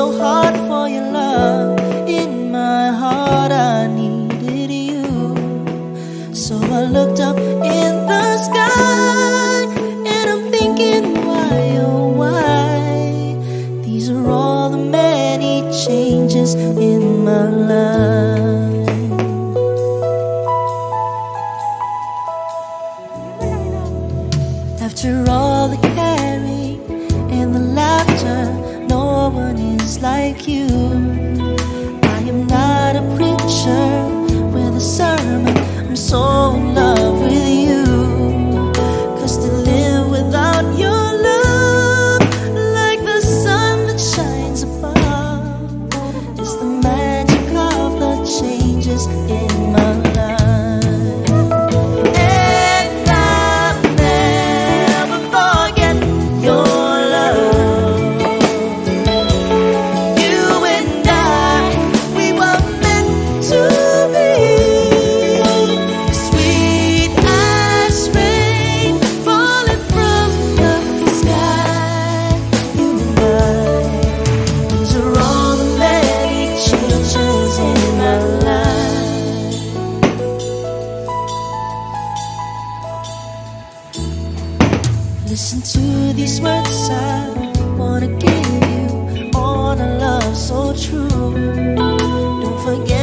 so hard for your love. In my heart I needed you. So I looked up in the sky, and I'm thinking, why, oh why? These are all the many changes in my life. After all the caring and the laughter, no one is like you. I am not a preacher with a sermon, I'm so in love with you. 'Cause to live without your love, like the sun that shines above, is the magic of the changes in my life. Listen to these words, I wanna give you all the love so true. Don't forget